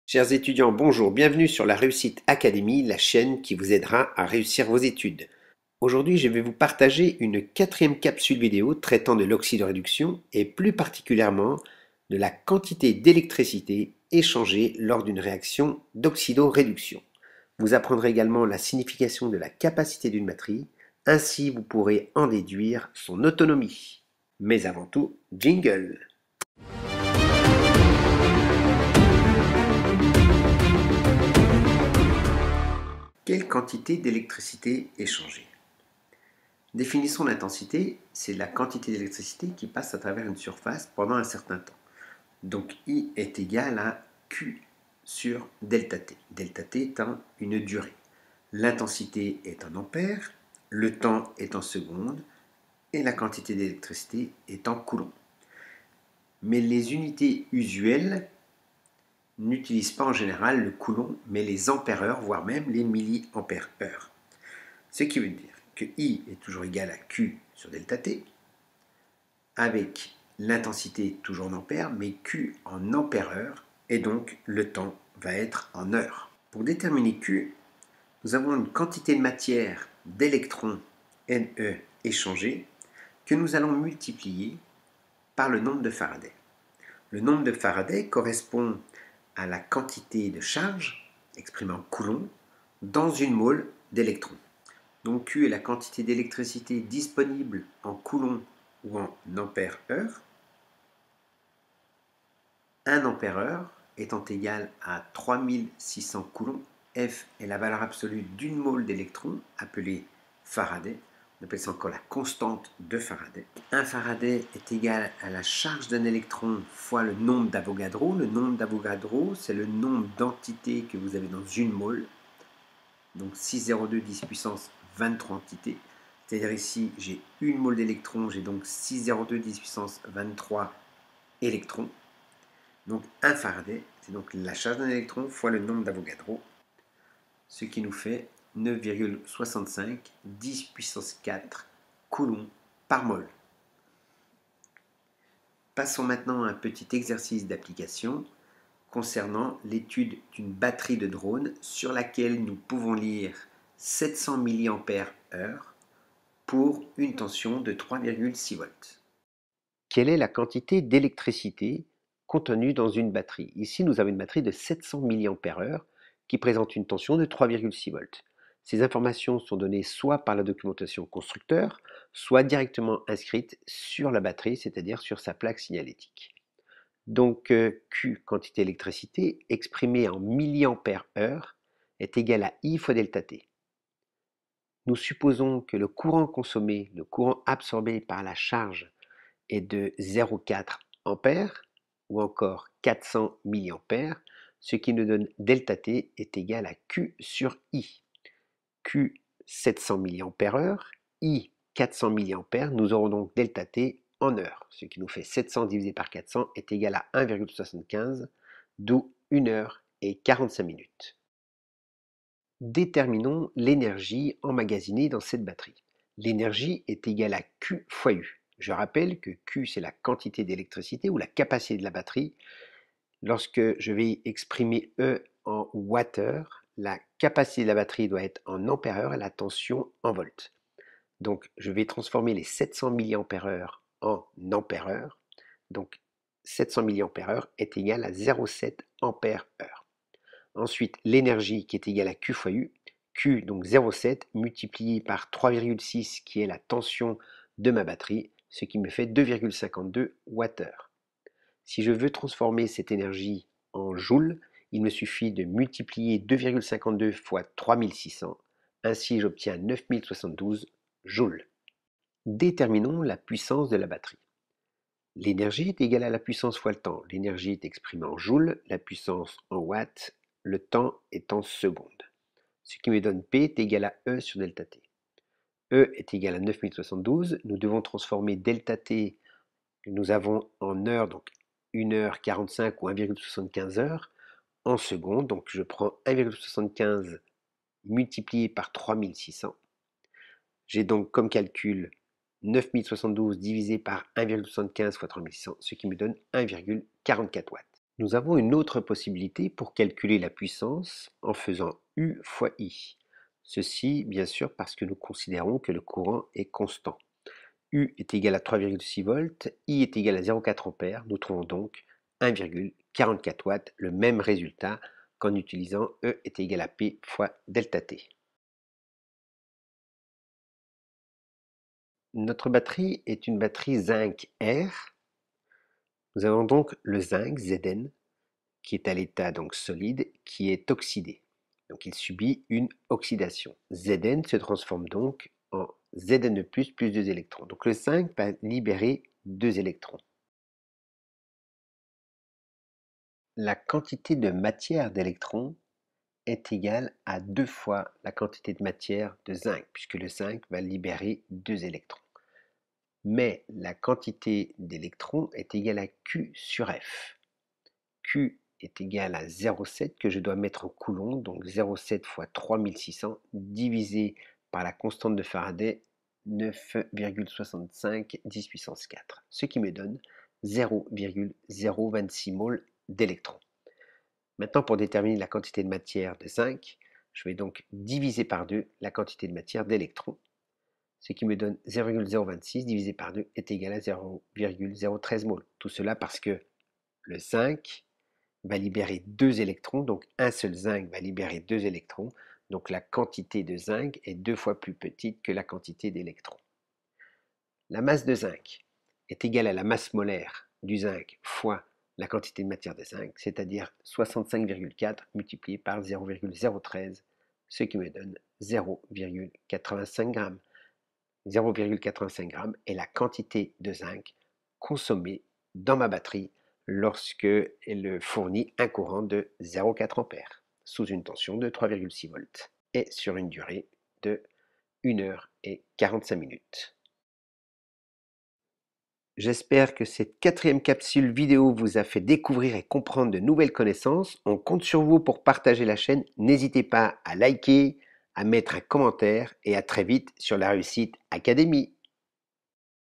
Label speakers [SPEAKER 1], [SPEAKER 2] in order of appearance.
[SPEAKER 1] Chers étudiants, bonjour, bienvenue sur la Réussite Academy, la chaîne qui vous aidera à réussir vos études. Aujourd'hui, je vais vous partager une quatrième capsule vidéo traitant de l'oxydoréduction et plus particulièrement de la quantité d'électricité échangée lors d'une réaction d'oxydoréduction. Vous apprendrez également la signification de la capacité d'une batterie, ainsi vous pourrez en déduire son autonomie. Mais avant tout, jingle! Quelle quantité d'électricité échangée? Définissons l'intensité, c'est la quantité d'électricité qui passe à travers une surface pendant un certain temps. Donc I est égal à Q sur delta T. Delta T étant une durée. L'intensité est en ampères, le temps est en secondes et la quantité d'électricité est en coulombs. Mais les unités usuelles n'utilisent pas en général le coulomb, mais les ampères-heure, voire même les milliampères-heure. Ce qui veut dire que I est toujours égal à Q sur delta T, avec l'intensité toujours en ampères, mais Q en ampères-heure, et donc le temps va être en heures. Pour déterminer Q, nous avons une quantité de matière d'électrons Ne échangés que nous allons multiplier par le nombre de Faraday. Le nombre de Faraday correspond à la quantité de charge, exprimée en coulomb, dans une mole d'électrons. Donc Q est la quantité d'électricité disponible en coulomb ou en ampères-heure. 1 ampère-heure étant égal à 3600 coulombs, F est la valeur absolue d'une mole d'électrons, appelée Faraday. On appelle ça encore la constante de Faraday. 1 Faraday est égal à la charge d'un électron fois le nombre d'Avogadro. Le nombre d'Avogadro, c'est le nombre d'entités que vous avez dans une mole. Donc 6,02 10 puissance 23 entités. C'est-à-dire ici, j'ai une mole d'électrons, j'ai donc 6,02 10 puissance 23 électrons. Donc 1 Faraday, c'est donc la charge d'un électron fois le nombre d'Avogadro, ce qui nous fait 9,65 10 puissance 4 coulombs par mole. Passons maintenant à un petit exercice d'application concernant l'étude d'une batterie de drone sur laquelle nous pouvons lire 700 mAh pour une tension de 3,6 volts. Quelle est la quantité d'électricité contenue dans une batterie? Ici, nous avons une batterie de 700 mAh qui présente une tension de 3,6 volts. Ces informations sont données soit par la documentation constructeur, soit directement inscrites sur la batterie, c'est-à-dire sur sa plaque signalétique. Donc Q, quantité d'électricité, exprimée en milliampères-heure, est égale à I fois delta T. Nous supposons que le courant consommé, le courant absorbé par la charge est de 0,4 ampères ou encore 400 milliampères, ce qui nous donne delta T est égal à Q sur I. Q 700 milliampères-heure, I 400 milliampères, nous aurons donc delta T en heures, ce qui nous fait 700 divisé par 400 est égal à 1,75, d'où 1 heure et 45 minutes. Déterminons l'énergie emmagasinée dans cette batterie. L'énergie est égale à Q fois U. Je rappelle que Q, c'est la quantité d'électricité ou la capacité de la batterie. Lorsque je vais exprimer E en wattheure, la capacité de la batterie doit être en ampère-heure et la tension en volts. Donc, je vais transformer les 700 mAh en ampère-heure. Donc, 700 mAh est égal à 0,7 ampère-heure. Ensuite, l'énergie qui est égale à Q fois U. Q, donc 0,7 multiplié par 3,6 qui est la tension de ma batterie, ce qui me fait 2,52 Wh. Si je veux transformer cette énergie en joules, il me suffit de multiplier 2,52 fois 3600, ainsi j'obtiens 9072 joules. Déterminons la puissance de la batterie. L'énergie est égale à la puissance fois le temps. L'énergie est exprimée en joules, la puissance en watts, le temps est en secondes. Ce qui me donne P est égal à E sur delta T. E est égal à 9072. Nous devons transformer delta T que nous avons en heures, donc 1 heure 45 ou 1,75 heures, en secondes. Donc je prends 1,75 multiplié par 3600. J'ai donc comme calcul 9072 divisé par 1,75 fois 3600, ce qui me donne 1,44 watts. Nous avons une autre possibilité pour calculer la puissance en faisant U fois I. Ceci, bien sûr, parce que nous considérons que le courant est constant. U est égal à 3,6 volts, I est égal à 0,4 ampères. Nous trouvons donc 1,44 watts, le même résultat qu'en utilisant E est égal à P fois delta T. Notre batterie est une batterie zinc R. Nous avons donc le zinc Zn qui est à l'état donc solide, qui est oxydé. Donc il subit une oxydation. Zn se transforme donc en Zne+, plus 2 électrons. Donc le zinc va libérer 2 électrons. La quantité de matière d'électrons est égale à 2 fois la quantité de matière de zinc, puisque le zinc va libérer 2 électrons. Mais la quantité d'électrons est égale à Q sur F. Q est égal à 0,7 que je dois mettre en coulomb, donc 0,7 fois 3600 divisé par la constante de Faraday 9,65 10 puissance 4, ce qui me donne 0,026 mol d'électrons. Maintenant, pour déterminer la quantité de matière de zinc, je vais donc diviser par 2 la quantité de matière d'électrons, ce qui me donne 0,026 divisé par 2 est égal à 0,013 mol. Tout cela parce que le zinc va libérer 2 électrons, donc un seul zinc va libérer 2 électrons, donc la quantité de zinc est 2 fois plus petite que la quantité d'électrons. La masse de zinc est égale à la masse molaire du zinc fois la quantité de matière de zinc, c'est-à-dire 65,4 multiplié par 0,013, ce qui me donne 0,85 g. 0,85 g est la quantité de zinc consommée dans ma batterie lorsque elle fournit un courant de 0,4 A sous une tension de 3,6 volts et sur une durée de 1 heure et 45 minutes. J'espère que cette 4e capsule vidéo vous a fait découvrir et comprendre de nouvelles connaissances. On compte sur vous pour partager la chaîne. N'hésitez pas à liker, à mettre un commentaire et à très vite sur la Réussite Académie.